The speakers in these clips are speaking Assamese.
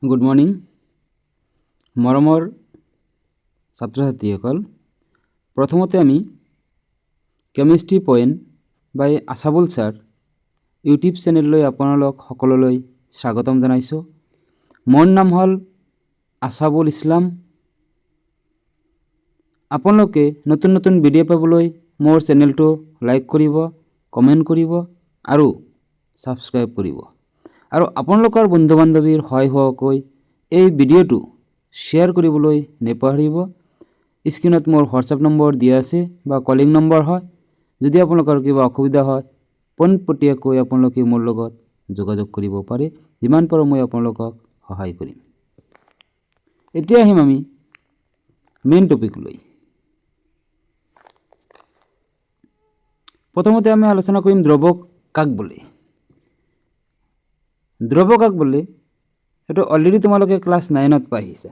গুড মৰ্ণিং মৰমৰ ছাত্ৰ ছাত্ৰীসকল। প্ৰথমতে আমি কেমিষ্ট্ৰি পইণ্ট বাই আছাবুল ছাৰ ইউটিউব চেনেললৈ আপোনালোক সকলোলৈ স্বাগতম জনাইছোঁ। মোৰ নাম হ'ল আছাবুল ইছলাম। আপোনালোকে নতুন নতুন ভিডিঅ' পাবলৈ মোৰ চেনেলটো লাইক কৰিব, কমেণ্ট কৰিব আৰু ছাবস্ক্ৰাইব কৰিব। আৰু আপোনালোকৰ বন্ধু বান্ধৱীৰ সহায় হোৱাকৈ এই ভিডিঅ'টো শ্বেয়াৰ কৰিবলৈ নেপাহৰিব। স্ক্ৰীনত মোৰ হোৱাটছআপ নম্বৰ দিয়া আছে বা কলিং নম্বৰ হয়। যদি আপোনালোকৰ কিবা অসুবিধা হয় পোনপটীয়াকৈ আপোনালোকে মোৰ লগত যোগাযোগ কৰিব পাৰে। যিমান পাৰোঁ মই আপোনালোকক সহায় কৰিম। এতিয়া আহিম আমি মেইন টপিকলৈ। প্ৰথমতে আমি আলোচনা কৰিম দ্ৰৱ কাক বোলে। দ্ৰৱ কাক বোলে সেইটো অলৰেডি তোমালোকে ক্লাছ 9ত পাই আহিছা।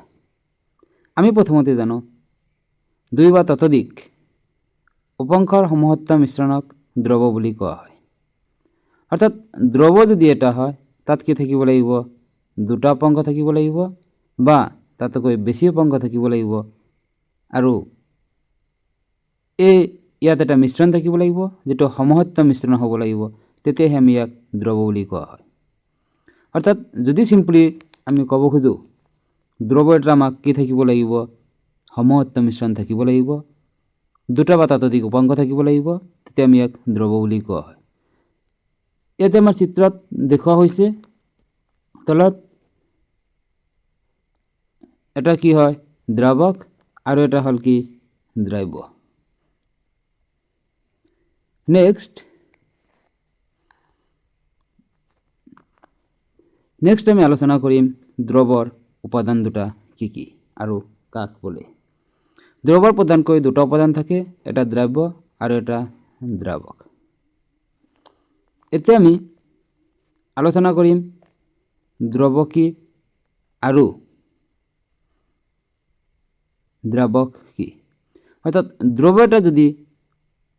আমি প্ৰথমতে জানো দুই বা ততোধিক উপাংশৰ সমহত্ব মিশ্ৰণক দ্ৰৱ বুলি কোৱা হয়। অৰ্থাৎ দ্ৰৱ যদি এটা হয় তাত কি থাকিব লাগিব, দুটা উপাংশ থাকিব লাগিব বা তাতকৈ বেছি উপাংশ থাকিব লাগিব আৰু ইয়াত এটা মিশ্ৰণ থাকিব লাগিব, যেটো সমহত্ব মিশ্ৰণ হ'ব লাগিব, তেতিয়াহে আমি ইয়াক দ্ৰৱ বুলি কোৱা হয়। অৰ্থাৎ যদি সিম্পলি আমি ক'ব খোজোঁ দ্ৰৱ এটা আমাক কি থাকিব লাগিব, সমহত্ব মিশ্ৰণ থাকিব লাগিব, দুটা বা ততোধিক উপাংশ থাকিব লাগিব, তেতিয়া আমি ইয়াক দ্ৰৱ বুলি কোৱা হয়। ইয়াতে আমাৰ চিত্ৰত দেখুওৱা হৈছে তলত এটা কি হয় দ্ৰাৱক আৰু এটা হ'ল কি দ্ৰব্য। নেক্সট আমি আলোচনা কৰিম দ্ৰৱৰ উপাদান দুটা কি কি আৰু কাক বোলে। দ্ৰৱৰ প্ৰধানকৈ দুটা উপাদান থাকে, এটা দ্ৰব্য আৰু এটা দ্ৰাৱক। এতিয়া আমি আলোচনা কৰিম দ্ৰৱ কি আৰু দ্ৰাৱক কি। অৰ্থাৎ দ্ৰৱ এটা যদি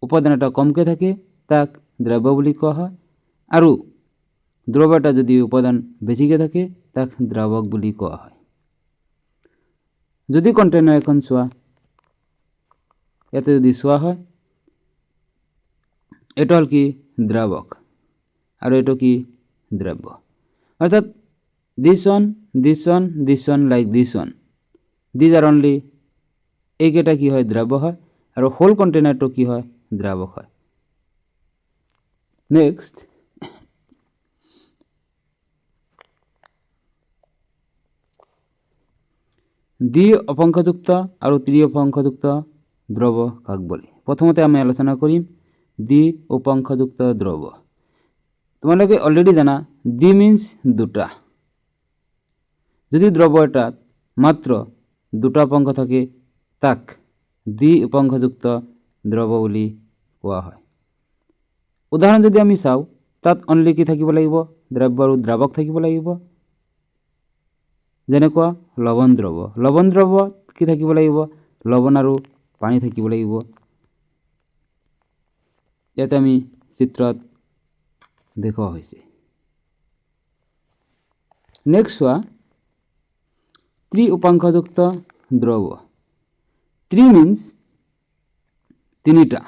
উপাদান এটা কমকৈ থাকে তাক দ্ৰব্য বুলি কোৱা হয়, আৰু দ্ৰৱ এটা যদি উপাদান বেছিকৈ থাকে তাক দ্ৰাৱক বুলি কোৱা হয়। যদি কণ্টেইনাৰ এখন চোৱা, ইয়াতে যদি চোৱা হয় এটা হ'ল কি দ্ৰাৱক আৰু এইটো কি দ্ৰব্য। অৰ্থাৎ this one like this one, these are only এইকেইটা কি হয় দ্ৰব্য হয় আৰু হোল কণ্টেইনাৰটো কি হয় দ্ৰাৱক হয়। নেক্সট দ্বি অপংশযুক্ত আৰু ত্ৰি অপংশযুক্ত দ্ৰৱ কাক বোলে। প্ৰথমতে আমি আলোচনা কৰিম দ্বি উপাংশযুক্ত দ্ৰৱ। তোমালোকে অলৰেডি জানা দ্বি মিন্স দুটা। যদি দ্ৰৱ এটাত মাত্ৰ দুটা উপাংশ থাকে তাক দ্বি উপাংশযুক্ত দ্ৰৱ বুলি কোৱা হয়। উদাহৰণ যদি আমি চাওঁ তাত অনলি কি থাকিব লাগিব, দ্ৰব্য আৰু দ্ৰাৱক থাকিব লাগিব। যেনেকুৱা লৱণ দ্ৰৱ, লৱণ দ্ৰৱত কি থাকিব লাগিব, লৱণ আৰু পানী থাকিব লাগিব। ইয়াতে আমি চিত্ৰত দেখুওৱা হৈছে। নেক্সট চোৱা ত্ৰি উপাংশযুক্ত দ্ৰৱ। ত্ৰি মিন্স তিনিটা।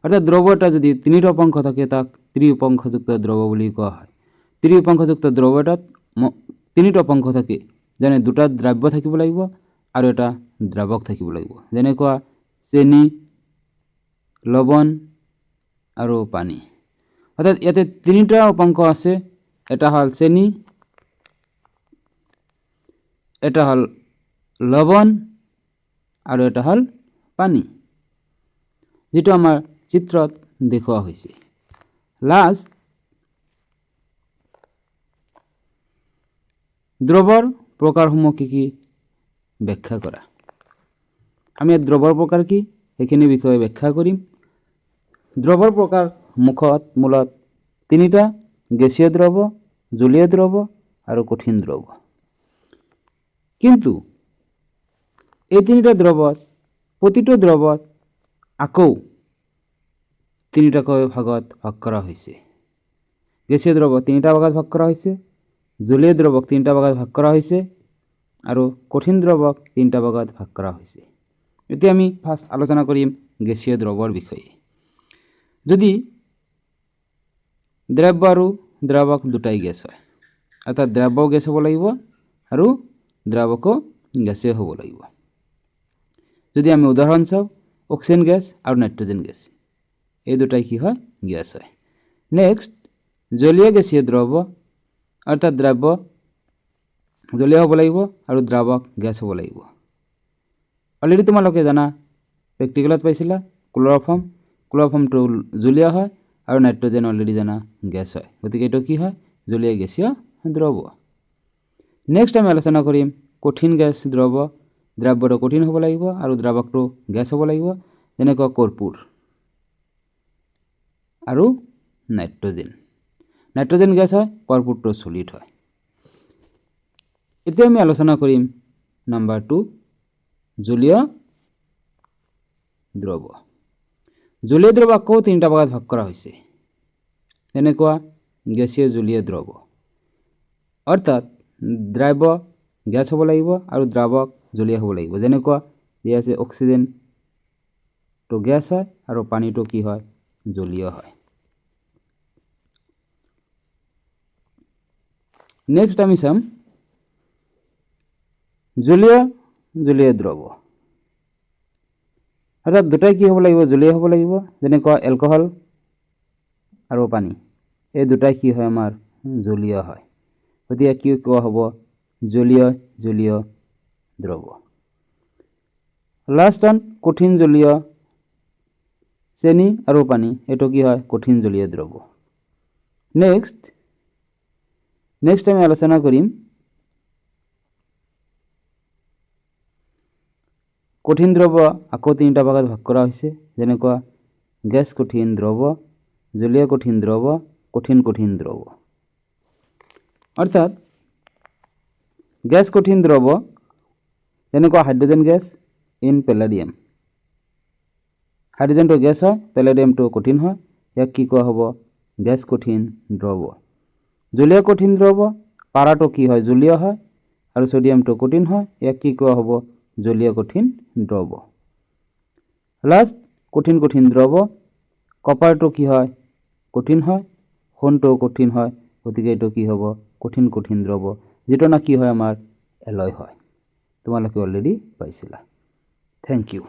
অৰ্থাৎ দ্ৰৱ এটা যদি তিনিটা উপাংশ থাকে তাক ত্ৰি উপাংশযুক্ত দ্ৰৱ বুলি কোৱা হয়। ত্ৰি উপাংশযুক্ত দ্ৰৱ এটাত তিনিটা উপাংশ থাকে, যেনে দুটা দ্ৰব্য থাকিব লাগিব আৰু এটা দ্ৰাৱক থাকিব লাগিব। যেনেকুৱা চেনি, লৱণ আৰু পানী। অৰ্থাৎ ইয়াতে তিনিটা উপাংশ আছে, এটা হ'ল চেনি, এটা হ'ল লৱণ আৰু এটা হ'ল পানী, যেটো আমাৰ চিত্ৰত দেখুওৱা হৈছে। লাষ্ট দ্ৰৱৰ প্ৰকাৰসমূহ কি কি ব্যাখ্যা কৰা। আমি দ্ৰৱৰ প্ৰকাৰ কি সেইখিনি বিষয়ে ব্যাখ্যা কৰিম। দ্ৰৱৰ প্ৰকাৰ মূলত তিনিটা, গেছীয় দ্ৰৱ, জলীয় দ্ৰৱ আৰু কঠিন দ্ৰৱ। কিন্তু এই তিনিটা দ্ৰৱত প্ৰতিটো দ্ৰৱত আকৌ তিনিটাকৈ ভাগত ভাগ কৰা হৈছে। গেছীয় দ্ৰৱ তিনিটা ভাগত ভাগ কৰা হৈছে, জলীয় দ্ৰৱক 3টা ভাগত ভাগ কৰা হৈছে আৰু কঠিন দ্ৰৱক 3টা ভাগত ভাগ কৰা হৈছে। এতিয়া আমি ফাৰ্ষ্ট আলোচনা কৰিম গেছীয় দ্ৰৱৰ বিষয়ে। যদি দ্ৰব্য আৰু দ্ৰাৱক দুটাই গেছ হয়, অৰ্থাৎ দ্ৰব্যও গেছ হ'ব লাগিব আৰু দ্ৰাৱকো গেছীয় হ'ব লাগিব। যদি আমি উদাহৰণ চাওঁ, অক্সিজেন গেছ আৰু নাইট্ৰজেন গেছ, এই দুটাই কি হয়? গেছ হয়। নেক্সট, জলীয় গেছীয় দ্ৰব্য, অৰ্থাৎ দ্ৰব্য জলীয় হ'ব লাগিব আৰু দ্ৰাৱক গেছ হ'ব লাগিব। অলৰেডি তোমালোকে জানা, প্ৰেক্টিকেলত পাইছিলা ক্ল'ৰফৰ্মটো জলীয় হয় আৰু নাইট্ৰজেন অলৰেডি জানা গেছ হয়। গতিকে এইটো কি হয়? জলীয় গেছীয় দ্ৰব্য। নেক্সট আমি আলোচনা কৰিম কঠিন গেছ দ্ৰব্য। দ্ৰব্যটো কঠিন হ'ব লাগিব আৰু দ্ৰাৱকটো গেছ হ'ব লাগিব, যেনেকুৱা কৰ্পূৰ আৰু নাইট্ৰজেন। নাইট্ৰজেন গেছ হয়, কৰ্পূৰটো চলিড হয়। এতিয়া আমি আলোচনা কৰিম নাম্বাৰ 2, জলীয় দ্ৰৱ। জলীয় দ্ৰৱ আকৌ 3টা ভাগত ভাগ কৰা হৈছে, যেনেকুৱা গেছীয় জলীয় দ্ৰৱ, অৰ্থাৎ দ্ৰব্য গেছ হ'ব লাগিব আৰু দ্ৰাৱক জলীয় হ'ব লাগিব। যেনেকুৱা দিয়া আছে অক্সিজেনটো গেছ হয় আৰু পানীটো কি হয়? জলীয় হয়। নেক্সট আমি চাম জলীয় দ্ৰৱ, অৰ্থাৎ দুটাই কি হ'ব লাগিব? জলীয় হ'ব লাগিব। যেনেকুৱা এলকহল আৰু পানী, এই দুটাই কি হয়? আমাৰ জলীয় হয়। গতিকে কি কোৱা হ'ব? জলীয় দ্ৰৱ। লাষ্ট ওৱান, কঠিন জলীয়, চেনি আৰু পানী, এইটো কি হয়? কঠিন জলীয় দ্ৰৱ। নেক্সট আমি আলোচনা কৰিম কঠিন দ্ৰব্য। আকৌ 3টা ভাগত ভাগ কৰা হৈছে, যেনেকুৱা গেছ কঠিন দ্ৰব্য, জলীয় কঠিন দ্ৰব্য, কঠিন দ্ৰব্য। অৰ্থাৎ গেছ কঠিন দ্ৰব্য, যেনেকুৱা hydrogen gas in palladium. হাইড্ৰজেনটো gas হয়, পেলাডিয়ামটো কঠিন হয়, ইয়াক কি কোৱা হ'ব? গেছ কঠিন দ্ৰব্য। জলীয় কঠিন দ্ৰব্য, পাৰাটো কি হয়? জলীয় হয় আৰু ছডিয়ামটো কঠিন হয়, ইয়াক কি কোৱা হ'ব? জলীয় কঠিন দ্ৰব্য। লাষ্ট, কঠিন দ্ৰব্য, কপাৰটো কি হয়? কঠিন হয়, সোণটো কঠিন হয়, গতিকে এইটো কি হ'ব? কঠিন দ্ৰব্য, যিটো না কি হয়? আমাৰ এলয় হয়। তোমালোকে অলৰেডি পাইছিলা। Thank U.